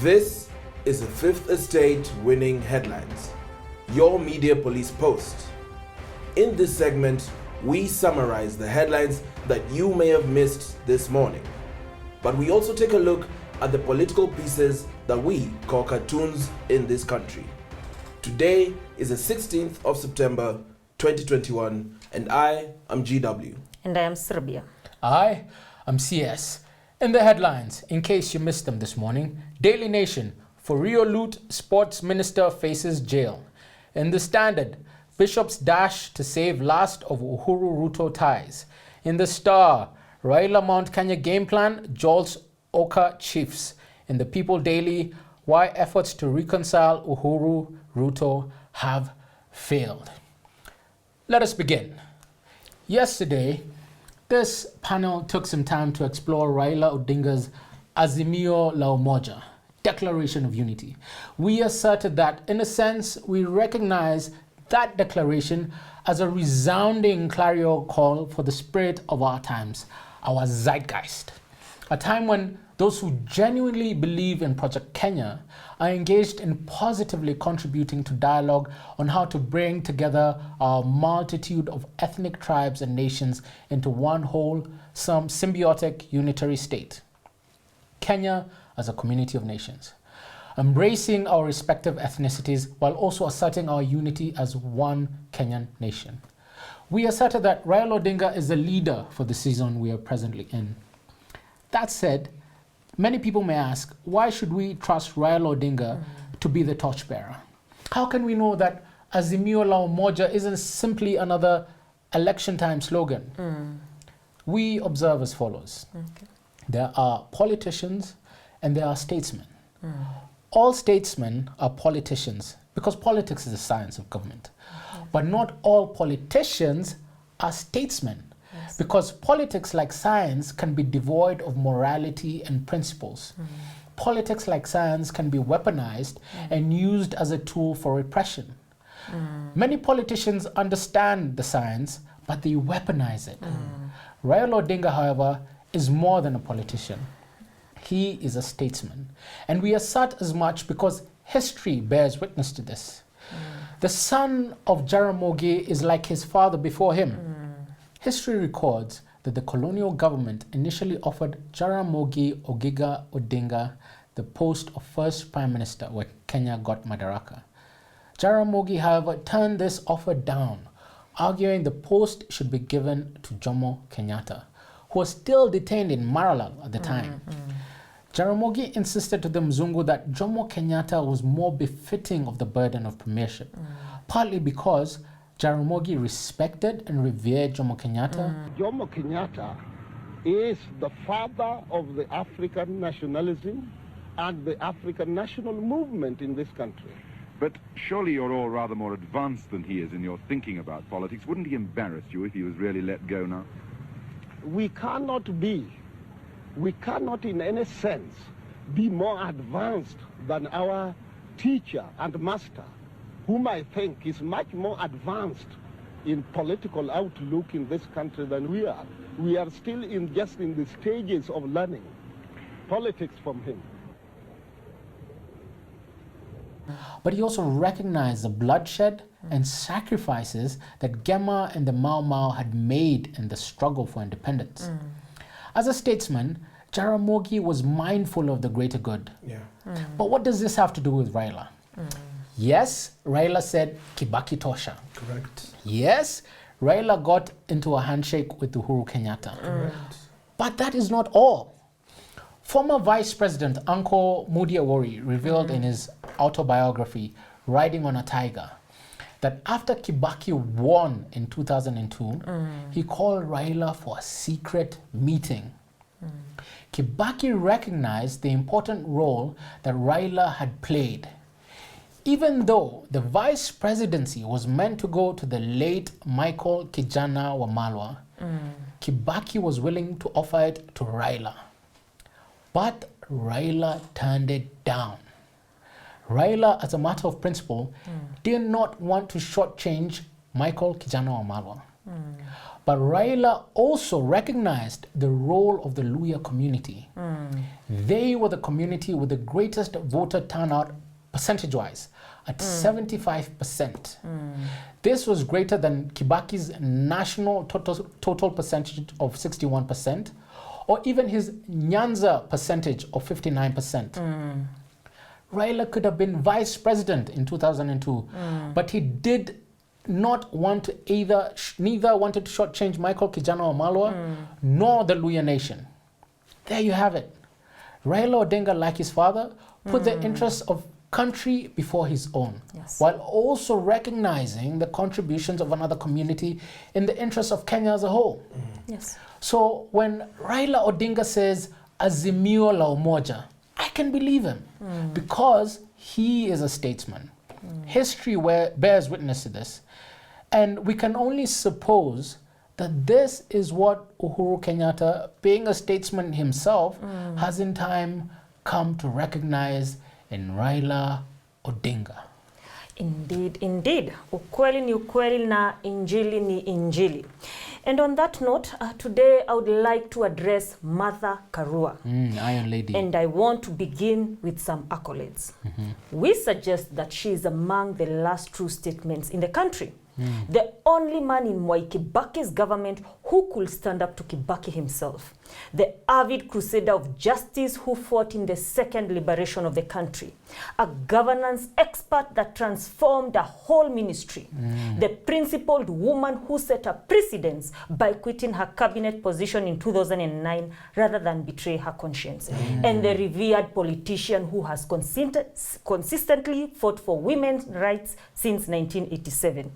This is a Fifth Estate Winning Headlines, your media police post. In this segment, we summarize the headlines that you may have missed this morning. But we also take a look at the political pieces that we call cartoons in this country. Today is the 16th of September, 2021, and I am GW. And I am Serbia. I am CS. In the headlines, in case you missed them this morning, Daily Nation, for Rio loot, sports minister faces jail. In the Standard, bishops dash to save last of Uhuru RUTO ties. In the Star, Raila Mount Kenya game plan jolts Oka chiefs. In the People Daily, why efforts to reconcile Uhuru RUTO have failed. Let us begin. Yesterday, this panel took some time to explore Raila Odinga's Azimio la Umoja, Declaration of Unity. We asserted that, in a sense, we recognize that declaration as a resounding clarion call for the spirit of our times, our zeitgeist. A time when those who genuinely believe in Project Kenya are engaged in positively contributing to dialogue on how to bring together our multitude of ethnic tribes and nations into one whole, some symbiotic unitary state. Kenya as a community of nations, embracing our respective ethnicities while also asserting our unity as one Kenyan nation. We asserted that Raila Odinga is the leader for the season we are presently in. That said, many people may ask, why should we trust Raila Odinga to be the torchbearer? How can we know that Azimio la Umoja isn't simply another election time slogan? We observe as follows. Okay. There are politicians and there are statesmen. All statesmen are politicians because politics is the science of government. But not all politicians are statesmen. Yes. Because politics, like science, can be devoid of morality and principles. Politics, like science, can be weaponized and used as a tool for repression. Many politicians understand the science, but they weaponize it. Raila Odinga, however, is more than a politician. He is a statesman. And we assert as much because history bears witness to this. The son of Jaramogi is like his father before him. History records that the colonial government initially offered Jaramogi Oginga Odinga the post of first prime minister when Kenya got Madaraka. Jaramogi, however, turned this offer down, arguing the post should be given to Jomo Kenyatta, who was still detained in Maralal at the time. Jaramogi insisted to the Mzungu that Jomo Kenyatta was more befitting of the burden of premiership, partly because Jaramogi respected and revered Jomo Kenyatta. Jomo Kenyatta is the father of the African nationalism and the African national movement in this country. But surely you're all rather more advanced than he is in your thinking about politics. Wouldn't he embarrass you if he was really let go now? We cannot in any sense be more advanced than our teacher and master, whom I think is much more advanced in political outlook in this country than we are. We are still just in the stages of learning politics from him. But he also recognized the bloodshed and sacrifices that Gema and the Mau Mau had made in the struggle for independence. As a statesman, Jaramogi was mindful of the greater good. But what does this have to do with Raila? Yes, Raila said Kibaki tosha. Correct. Yes, Raila got into a handshake with Uhuru Kenyatta. Correct. But that is not all. Former Vice President Uncle Mudi Awori revealed in his autobiography, Riding on a Tiger, that after Kibaki won in 2002, he called Raila for a secret meeting. Kibaki recognized the important role that Raila had played. Even though the vice presidency was meant to go to the late Michael Kijana Wamalwa, Kibaki was willing to offer it to Raila. But Raila turned it down. Raila, as a matter of principle, did not want to shortchange Michael Kijana Wamalwa. But Raila also recognized the role of the Luhya community. They were the community with the greatest voter turnout percentage-wise at 75%. This was greater than Kibaki's national total percentage of 61%, or even his Nyanza percentage of 59%. Raila could have been vice president in 2002, but he did not want to neither wanted to shortchange Michael Kijana Wamalwa nor the Luhya nation. There you have it. Raila Odinga, like his father, put the interests of country before his own, while also recognizing the contributions of another community in the interest of Kenya as a whole. So when Raila Odinga says Azimio la Umoja, I can believe him because he is a statesman. History bears witness to this. And we can only suppose that this is what Uhuru Kenyatta, being a statesman himself, has in time come to recognize in Raila Odinga. Indeed, indeed. Ukweli ni ukweli na injili ni injili. And on that note, today I would like to address Martha Karua. Iron Lady. And I want to begin with some accolades. We suggest that she is among the last true statements in the country. The only man in Mwai Kibaki's government who could stand up to Kibaki himself. The avid crusader of justice who fought in the second liberation of the country. A governance expert that transformed a whole ministry. The principled woman who set a precedence by quitting her cabinet position in 2009 rather than betray her conscience. And the revered politician who has consistently fought for women's rights since 1987.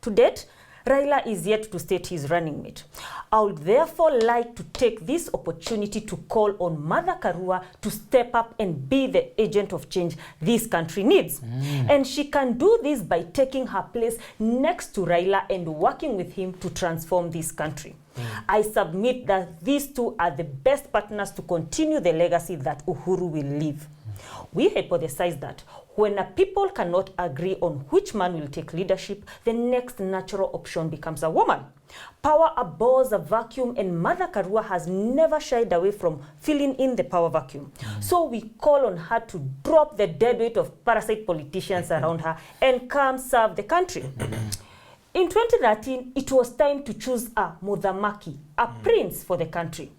To date, Raila is yet to state his running mate. I would therefore like to take this opportunity to call on Martha Karua to step up and be the agent of change this country needs. And she can do this by taking her place next to Raila and working with him to transform this country. I submit that these two are the best partners to continue the legacy that Uhuru will leave. We hypothesize that when a people cannot agree on which man will take leadership, the next natural option becomes a woman. Power abhors a vacuum, and Martha Karua has never shied away from filling in the power vacuum. So we call on her to drop the dead weight of parasite politicians around her and come serve the country. In 2013, it was time to choose a Mudhamaki, a prince for the country.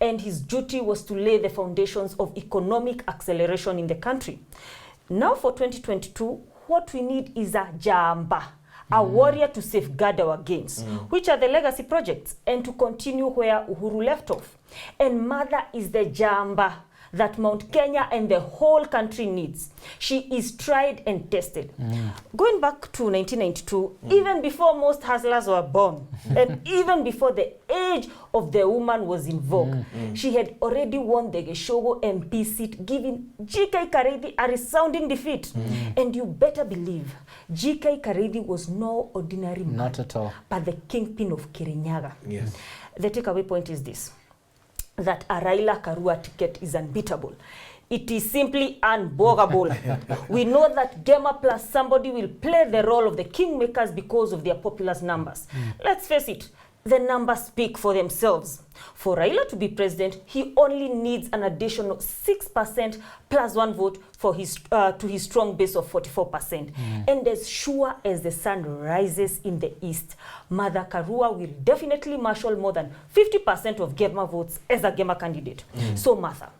And his duty was to lay the foundations of economic acceleration in the country. Now for 2022, what we need is a Jamba, a warrior to safeguard our gains, which are the legacy projects, and to continue where Uhuru left off. And Martha is the Jamba that Mount Kenya and the whole country needs. She is tried and tested. Going back to 1992, even before most hustlers were born, and even before the age of the woman was in vogue, she had already won the Geshogo MP seat, giving GK Kareithi a resounding defeat. And you better believe, GK Kareithi was no ordinary man. Not at all. But the kingpin of Kirinyaga. Yes. The takeaway point is this: that a Raila Karua ticket is unbeatable. It is simply unbogable. We know that Gema plus somebody will play the role of the kingmakers because of their populous numbers. Let's face it, the numbers speak for themselves. For Raila to be president, he only needs an additional 6% plus one vote for his to his strong base of 44%. And as sure as the sun rises in the east, Martha Karua will definitely marshal more than 50% of Gema votes as a Gema candidate. So Martha,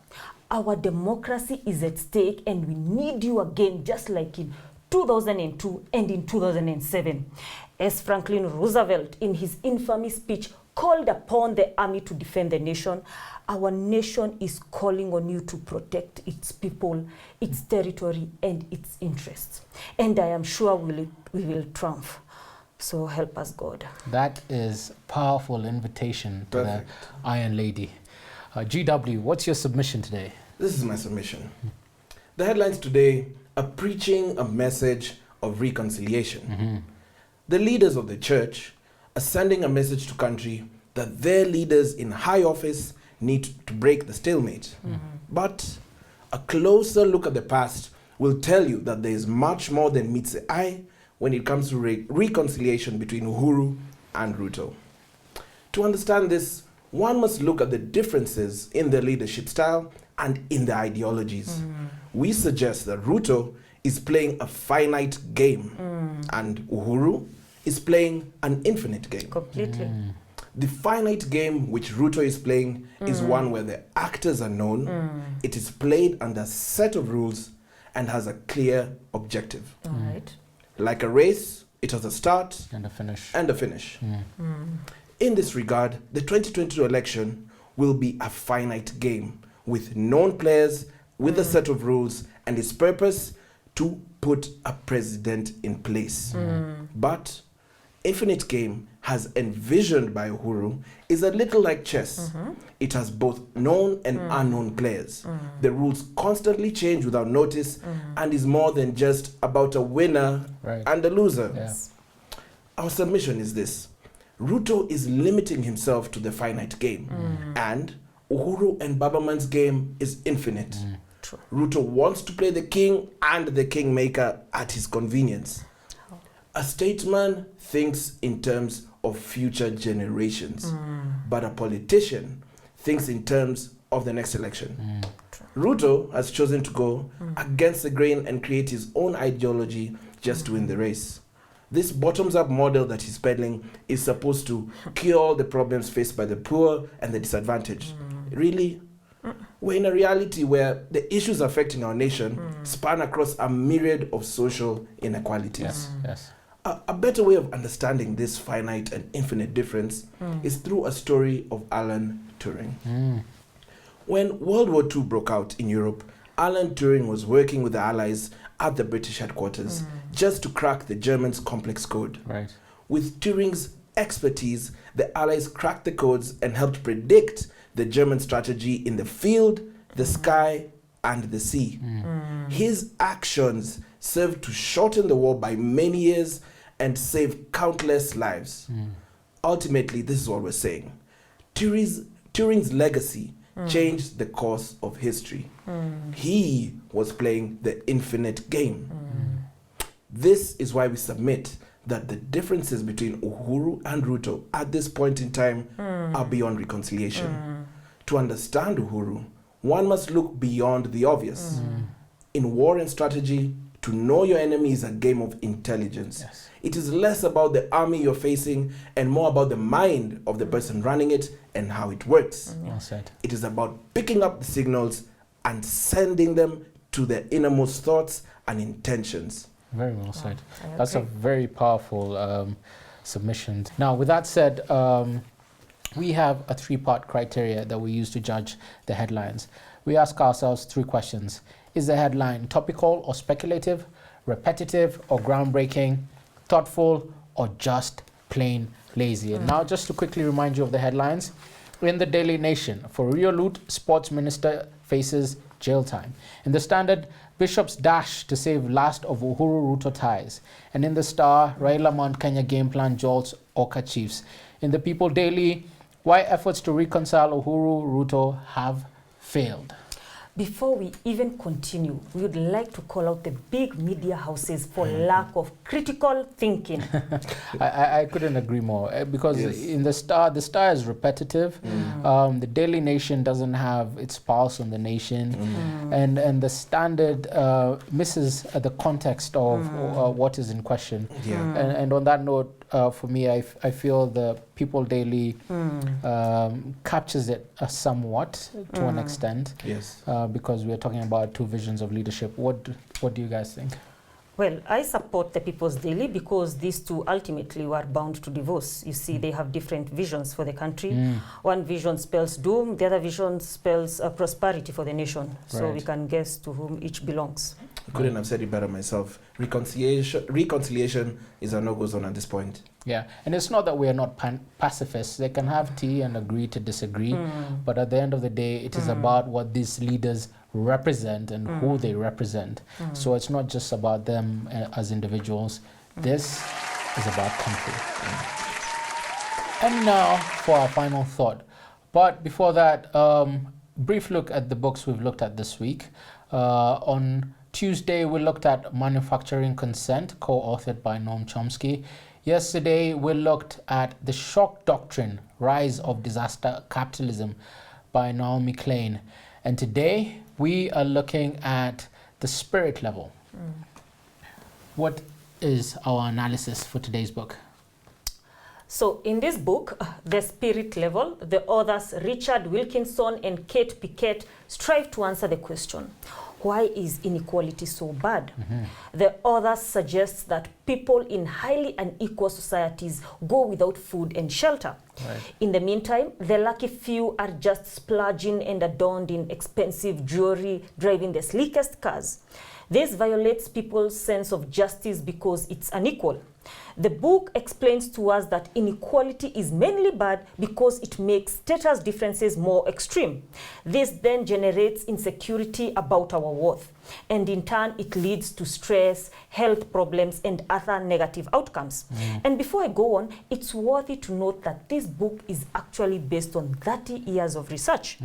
our democracy is at stake and we need you again, just like in 2002 and in 2007. As Franklin Roosevelt, in his infamous speech, called upon the army to defend the nation, our nation is calling on you to protect its people, its territory, and its interests. And I am sure we will triumph. So help us, God. That is a powerful invitation to the Iron Lady. GW, what's your submission today? This is my submission. The headlines today are preaching a message of reconciliation. The leaders of the church are sending a message to country that their leaders in high office need to break the stalemate. But a closer look at the past will tell you that there is much more than meets the eye when it comes to reconciliation between Uhuru and RUTO. To understand this, one must look at the differences in their leadership style and in their ideologies. We suggest that RUTO is playing a finite game and Uhuru is playing an infinite game. Completely. The finite game which RUTO is playing is one where the actors are known, it is played under a set of rules and has a clear objective. All right. Like a race, it has a start And a finish. and a finish. In this regard, the 2022 election will be a finite game with known players, with a set of rules, and its purpose to put a president in place. But infinite game, has envisioned by Uhuru, is a little like chess. It has both known and unknown players. The rules constantly change without notice and is more than just about a winner and a loser. Yeah. Our submission is this. RUTO is limiting himself to the finite game, and Uhuru and Babaman's game is infinite. True. RUTO wants to play the king and the kingmaker at his convenience. A statesman thinks in terms of future generations, but a politician thinks in terms of the next election. RUTO has chosen to go against the grain and create his own ideology just to win the race. This bottoms-up model that he's peddling is supposed to cure all the problems faced by the poor and the disadvantaged. Really, we're in a reality where the issues affecting our nation span across a myriad of social inequalities. Yes. A better way of understanding this finite and infinite difference is through a story of Alan Turing. When World War II broke out in Europe, Alan Turing was working with the Allies at the British headquarters just to crack the Germans' complex code. Right. With Turing's expertise, the Allies cracked the codes and helped predict the German strategy in the field, the sky, and the sea. His actions served to shorten the war by many years and save countless lives. Ultimately, this is what we're saying. Turing's legacy changed the course of history. He was playing the infinite game. This is why we submit that the differences between Uhuru and RUTO at this point in time are beyond reconciliation. To understand Uhuru, one must look beyond the obvious. In war and strategy, to know your enemy is a game of intelligence. Yes. It is less about the army you're facing and more about the mind of the person running it and how it works. Well said. It is about picking up the signals and sending them to their innermost thoughts and intentions. Very well said. I That's a agree. very powerful submission. Now, with that said, we have a three-part criteria that we use to judge the headlines. We ask ourselves three questions. Is the headline topical or speculative, repetitive or groundbreaking, thoughtful or just plain lazy? And now, just to quickly remind you of the headlines. In the Daily Nation, for Rio Loot, sports minister faces jail time. In the Standard, Bishops dash to save last of Uhuru Ruto ties. And in the Star, Raila Mount Kenya game plan jolts Oka Chiefs. In the People Daily, why efforts to reconcile Uhuru Ruto have failed. Before we even continue, we would like to call out the big media houses for lack of critical thinking. I couldn't agree more because in the Star is repetitive. The Daily Nation doesn't have its pulse on the nation, and the Standard misses the context of what is in question. And on that note, for me, I feel the People Daily captures it somewhat to an extent. Yes. Because we're talking about two visions of leadership. What do you guys think? Well, I support the People's Daily because these two ultimately were bound to divorce. You see, they have different visions for the country. One vision spells doom, the other vision spells prosperity for the nation. So we can guess to whom each belongs. I couldn't have said it better myself. Reconciliation is a no-go zone at this point. Yeah, and it's not that we are not pacifists. They can have tea and agree to disagree, but at the end of the day, it is about what these leaders represent and who they represent. So it's not just about them as individuals. This is about country. And now for our final thought. But before that, brief look at the books we've looked at this week. On Tuesday, we looked at Manufacturing Consent, co-authored by Noam Chomsky. Yesterday, we looked at The Shock Doctrine, Rise of Disaster Capitalism by Naomi Klein. And today, we are looking at the spirit level. What is our analysis for today's book? So in this book, The Spirit Level, the authors Richard Wilkinson and Kate Pickett strive to answer the question, why is inequality so bad? The authors suggest that people in highly unequal societies go without food and shelter. Right. In the meantime, the lucky few are just splurging and adorned in expensive jewelry, driving the sleekest cars. This violates people's sense of justice because it's unequal. The book explains to us that inequality is mainly bad because it makes status differences more extreme. This then generates insecurity about our worth, and in turn it leads to stress, health problems, and other negative outcomes. And before I go on, it's worthy to note that this book is actually based on 30 years of research.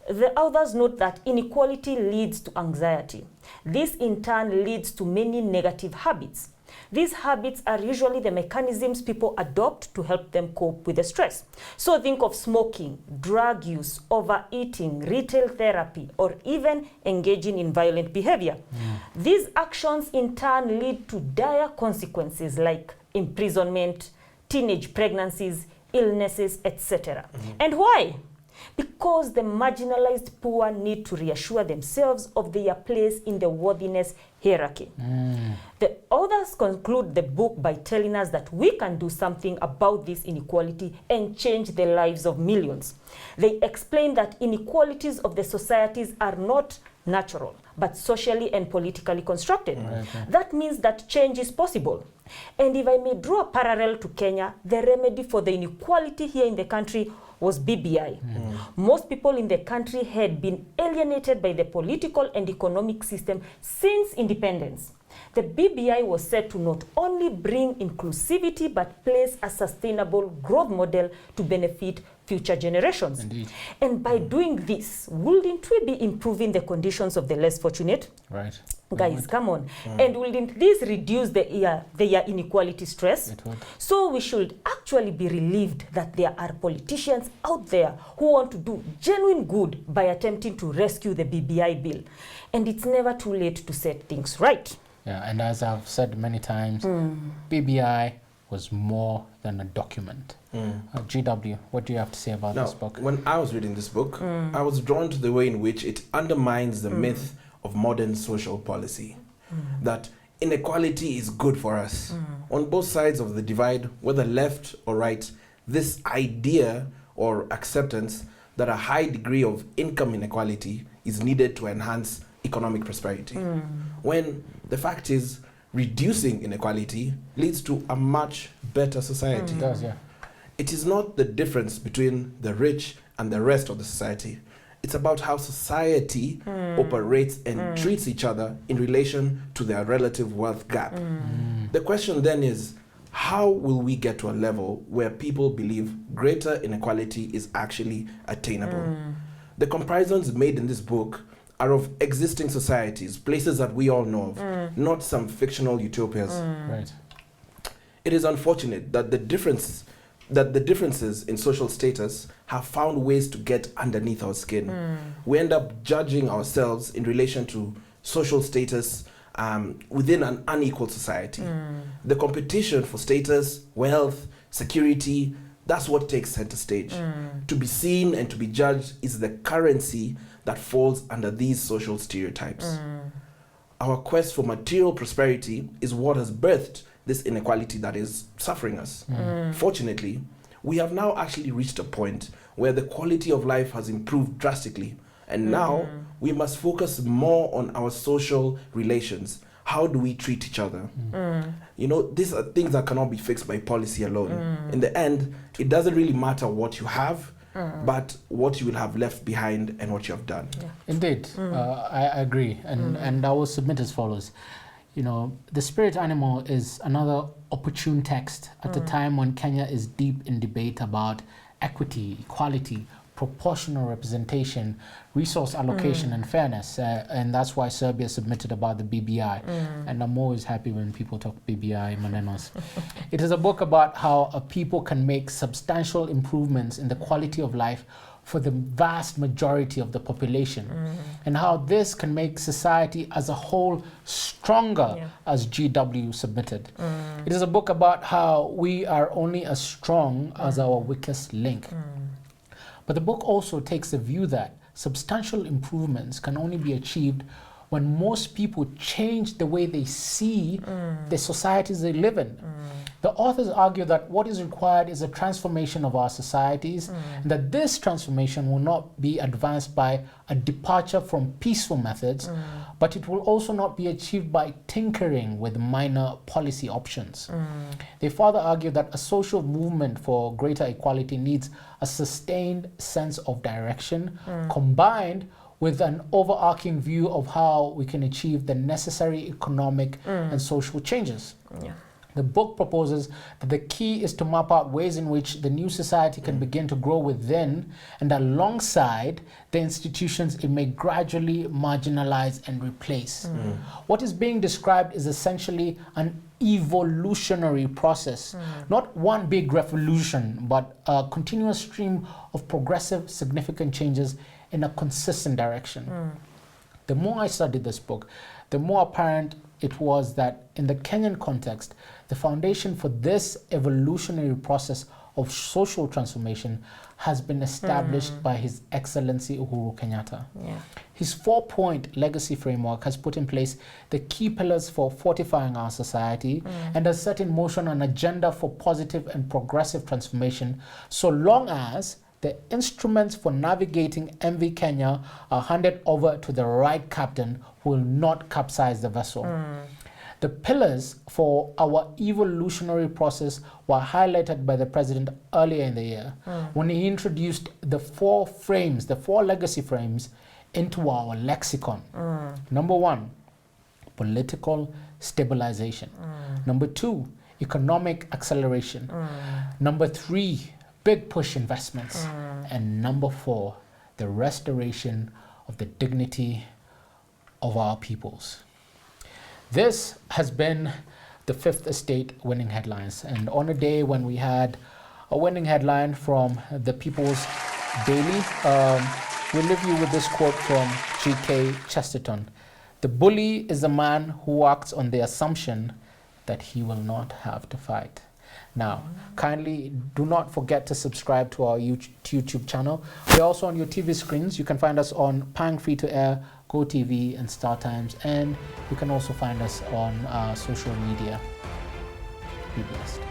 The authors note that inequality leads to anxiety. This in turn leads to many negative habits. These habits are usually the mechanisms people adopt to help them cope with the stress. So think of smoking, drug use, overeating, retail therapy, or even engaging in violent behavior. These actions in turn lead to dire consequences like imprisonment, teenage pregnancies, illnesses, etc. And why? Because the marginalized poor need to reassure themselves of their place in the worthiness hierarchy. The authors conclude the book by telling us that we can do something about this inequality and change the lives of millions. They explain that inequalities of the societies are not natural, but socially and politically constructed. That means that change is possible. And if I may draw a parallel to Kenya, the remedy for the inequality here in the country was BBI. Most people in the country had been alienated by the political and economic system since independence. The BBI was set to not only bring inclusivity, but place a sustainable growth model to benefit future generations. Indeed. And by doing this, wouldn't we be improving the conditions of the less fortunate? Right. Guys, come on. And wouldn't this reduce the inequality stress? It would. So we should actually be relieved that there are politicians out there who want to do genuine good by attempting to rescue the BBI bill. And it's never too late to set things right. Yeah, and as I've said many times, BBI was more than a document. GW, what do you have to say about this book? When I was reading this book, I was drawn to the way in which it undermines the myth of modern social policy, that inequality is good for us. On both sides of the divide, whether left or right, this idea or acceptance that a high degree of income inequality is needed to enhance economic prosperity. When the fact is, reducing inequality leads to a much better society. It does, yeah. It is not the difference between the rich and the rest of the society. It's about how society operates and treats each other in relation to their relative wealth gap. The question then is, how will we get to a level where people believe greater inequality is actually attainable? The comparisons made in this book are of existing societies, places that we all know of, not some fictional utopias. Right. It is unfortunate that the differences in social status have found ways to get underneath our skin. We end up judging ourselves in relation to social status within an unequal society. The competition for status, wealth, security, that's what takes center stage. To be seen and to be judged is the currency that falls under these social stereotypes. Our quest for material prosperity is what has birthed this inequality that is suffering us. Fortunately, we have now actually reached a point where the quality of life has improved drastically, and now we must focus more on our social relations. How do we treat each other? You know, these are things that cannot be fixed by policy alone. In the end, it doesn't really matter what you have, but what you will have left behind and what you have done. Indeed, I agree, and I will submit as follows. You know, The Spirit Animal is another opportune text at a time when Kenya is deep in debate about equity, equality, proportional representation, resource allocation, and fairness. And that's why Serbia submitted about the BBI. And I'm always happy when people talk BBI, Manenos. It is a book about how a people can make substantial improvements in the quality of life for the vast majority of the population, and how this can make society as a whole stronger, as GW submitted. It is a book about how we are only as strong as our weakest link. But the book also takes the view that substantial improvements can only be achieved when most people change the way they see the societies they live in. The authors argue that what is required is a transformation of our societies, and that this transformation will not be advanced by a departure from peaceful methods, but it will also not be achieved by tinkering with minor policy options. They further argue that a social movement for greater equality needs a sustained sense of direction, combined with an overarching view of how we can achieve the necessary economic and social changes. The book proposes that the key is to map out ways in which the new society can begin to grow within and alongside the institutions it may gradually marginalize and replace. What is being described is essentially an evolutionary process, not one big revolution, but a continuous stream of progressive, significant changes in a consistent direction. The more I studied this book, the more apparent it was that in the Kenyan context, the foundation for this evolutionary process of social transformation has been established by His Excellency Uhuru Kenyatta. His 4-point legacy framework has put in place the key pillars for fortifying our society and has set in motion an agenda for positive and progressive transformation, so long as the instruments for navigating MV Kenya are handed over to the right captain who will not capsize the vessel. The pillars for our evolutionary process were highlighted by the president earlier in the year when he introduced the 4 frames, the 4 legacy frames, into our lexicon. Number 1, political stabilization. Number 2, economic acceleration. Number 3, big push investments. And number 4, the restoration of the dignity of our peoples. This has been the Fifth Estate winning headlines. And on a day when we had a winning headline from the People's Daily, we'll leave you with this quote from G.K. Chesterton. The bully is a man who acts on the assumption that he will not have to fight. Now, kindly do not forget to subscribe to our YouTube channel. We're also on your TV screens. You can find us on Pang Free to Air, GoTV, and StarTimes. And you can also find us on social media. Be blessed.